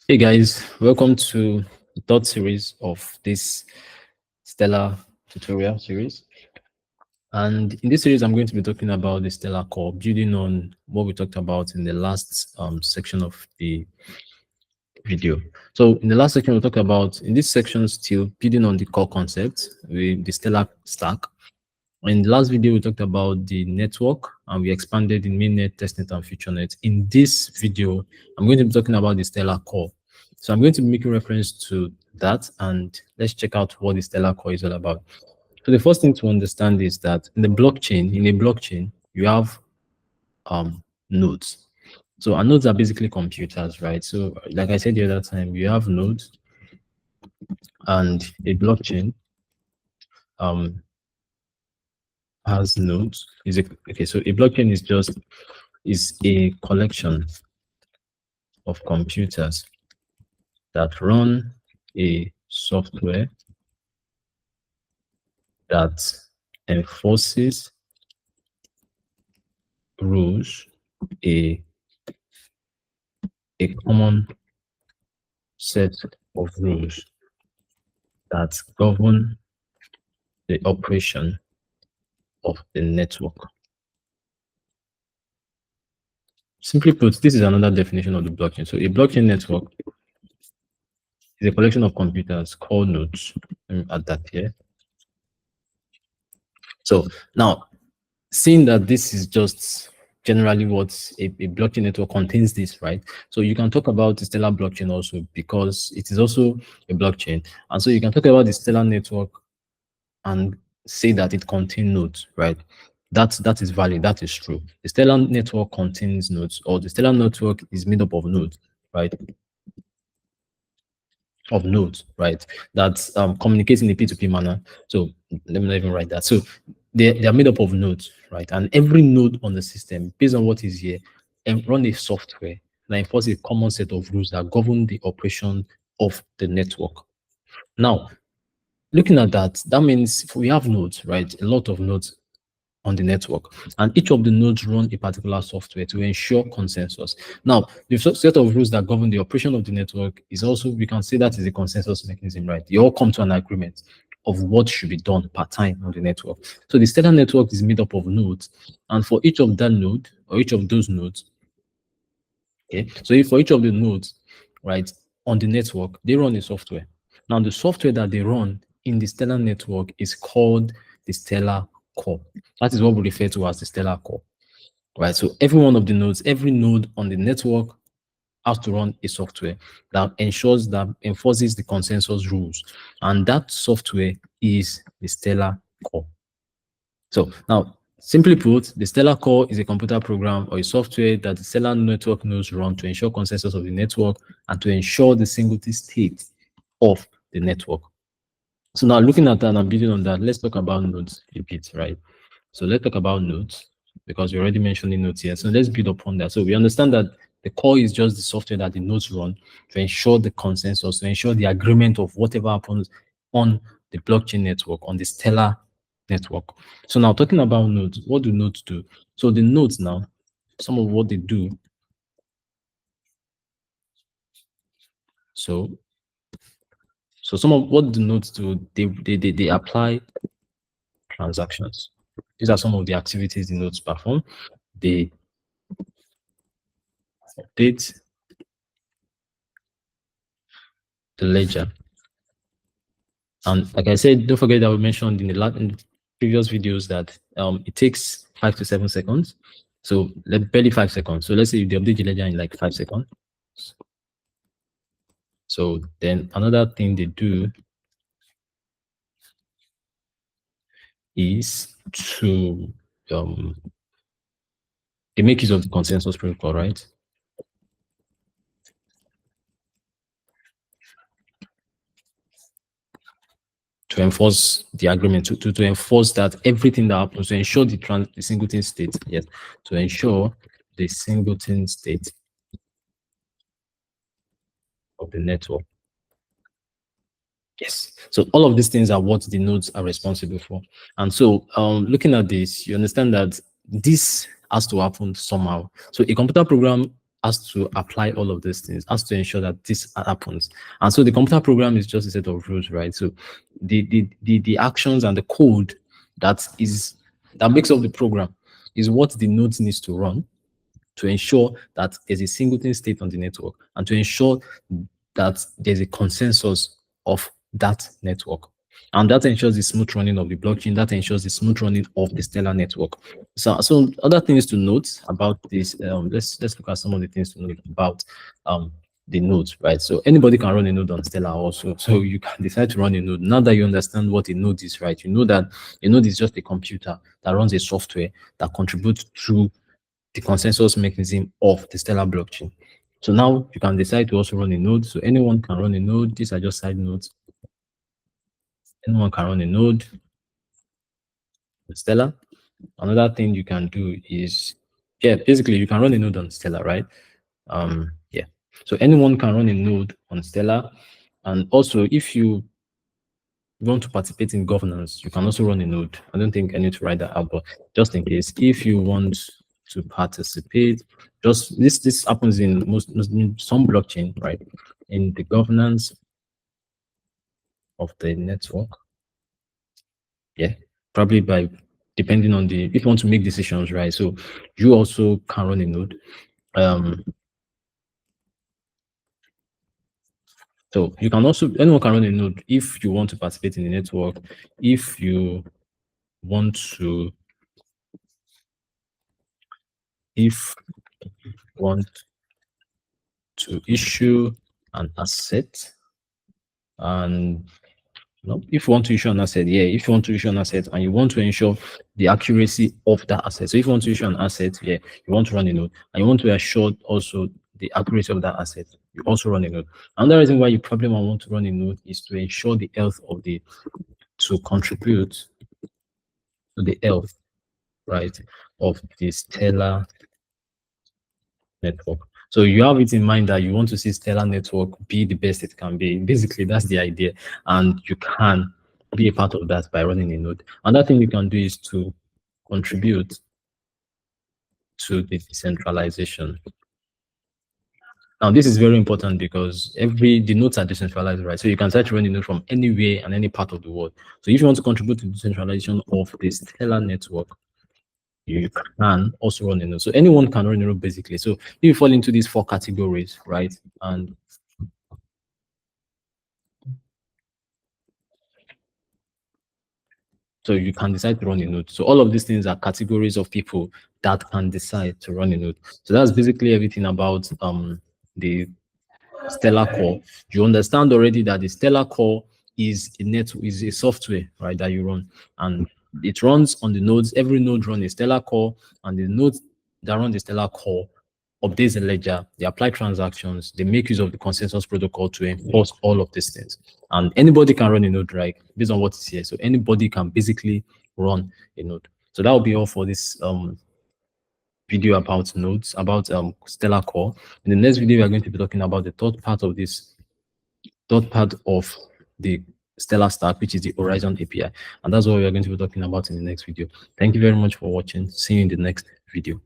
Hey guys, welcome to the third series of this Stellar tutorial series. And in this series, I'm going to be talking about the Stellar Core, building on what we talked about in the last section of the video. So in the last section, we talked about, in this section, still building on the core concept with the Stellar stack. In the last video, we talked about the network and we expanded in mainnet, testnet, and featurenet. In this video, I'm going to be talking about the Stellar Core. So I'm going to be making reference to that, and let's check out what the Stellar Core is all about. So the first thing to understand is that in a blockchain, you have nodes. So our nodes are basically computers, right? So like I said the other time, you have nodes and a blockchain has nodes. Okay, so a blockchain is a collection of computers that run a software that enforces rules, a common set of rules that govern the operation of the network. Simply put, this is another definition of the blockchain. So a blockchain network is a collection of computers called nodes. Let me add that here. So now, seeing that this is just generally what a blockchain network contains this, right? So you can talk about the Stellar blockchain also because it is also a blockchain. And so you can talk about the Stellar network and say that it contains nodes, right? That is valid, that is true. The Stellar network contains nodes, or the Stellar network is made up of nodes, right? Of nodes, right? That communicates in a P2P manner. So let me not even write that. So they are made up of nodes, right? And every node on the system, based on what is here, and run a software that enforces a common set of rules that govern the operation of the network. Now, looking at that, that means we have nodes, right? A lot of nodes on the network, and each of the nodes run a particular software to ensure consensus. Now, the set of rules that govern the operation of the network is also, we can say that is a consensus mechanism, right? They all come to an agreement of what should be done per time on the network. So the Stellar network is made up of nodes, and for each of that node or each of those nodes, okay, so if for each of the nodes, right, on the network, they run a software. Now, the software that they run in the Stellar network is called the Stellar Core. That is what we refer to as the Stellar Core, right? So every one of the nodes, every node on the network has to run a software that enforces the consensus rules, and that software is the Stellar Core. So now, simply put, the Stellar Core is a computer program or a software that the Stellar network nodes run to ensure consensus of the network and to ensure the singularity state of the network. So now, looking at that and building on that, let's talk about nodes a bit, right? So let's talk about nodes because we already mentioned the nodes here. So let's build upon that. So we understand that the core is just the software that the nodes run to ensure the consensus, to ensure the agreement of whatever happens on the blockchain network, on the Stellar network. So now talking about nodes, what do nodes do? So the nodes now, some of what they do. So some of what the nodes do, they apply transactions. These are some of the activities the nodes perform. They update the ledger. And like I said, don't forget that we mentioned in the previous videos that it takes 5 to 7 seconds. So barely 5 seconds. So let's say you update the ledger in like 5 seconds. So then another thing they do is to they make use of the consensus protocol, right? To enforce the agreement, to enforce that everything that happens, to ensure the singleton state, yes, to ensure the singleton state of the network. Yes. So all of these things are what the nodes are responsible for. And so looking at this, you understand that this has to happen somehow. So a computer program has to apply all of these things, has to ensure that this happens. And so the computer program is just a set of rules, right? So the actions and the code that makes up the program is what the node needs to run to ensure that there's a singleton state on the network and to ensure that there's a consensus of that network. And that ensures the smooth running of the blockchain, that ensures the smooth running of the Stellar network. So other things to note about this, let's look at some of the things to note about the nodes, right? So anybody can run a node on Stellar also. So you can decide to run a node. Now that you understand what a node is, right? You know that a node is just a computer that runs a software that contributes to the consensus mechanism of the Stellar blockchain. So now you can decide to also run a node. So anyone can run a node. These are just side nodes. Anyone can run a node. Stellar. Another thing you can do is, yeah, basically you can run a node on Stellar, right? Yeah. So anyone can run a node on Stellar. And also, if you want to participate in governance, you can also run a node. I don't think I need to write that out, but just in case, if you want to participate, just this happens in in some blockchain, right? In the governance of the network. Yeah, probably by depending on the if you want to make decisions, right? So you also can run a node. So you can also anyone can run a node if you want to participate in the network, if you want to if want to issue an asset and no, if you want to issue an asset, yeah, if you want to issue an asset and you want to ensure the accuracy of that asset. So if you want to issue an asset, yeah, you want to run a node and you want to assure also the accuracy of that asset, you also run a node. Another reason why you probably might want to run a node is to ensure the health of the to contribute to the health, right, of the Stellar network. So you have it in mind that you want to see Stellar network be the best it can be. Basically, that's the idea. And you can be a part of that by running a node. Another thing you can do is to contribute to the decentralization. Now, this is very important because the nodes are decentralized, right? So you can start running node from anywhere and any part of the world. So if you want to contribute to the decentralization of the Stellar network, you can also run a node. So anyone can run a node basically. So if you fall into these four categories, right? And so you can decide to run a node. So all of these things are categories of people that can decide to run a node. So that's basically everything about the StellarCore. You understand already that the StellarCore is a software, right, that you run, and it runs on the nodes. Every node runs a StellarCore, and the nodes that run the StellarCore updates the ledger, they apply transactions, they make use of the consensus protocol to enforce all of these things. And anybody can run a node, right, based on what is here. So anybody can basically run a node. So that will be all for this video about nodes, about StellarCore. In the next video, we are going to be talking about the third part of the Stellar stack, which is the Horizon API. And that's what we are going to be talking about in the next video. Thank you very much for watching. See you in the next video.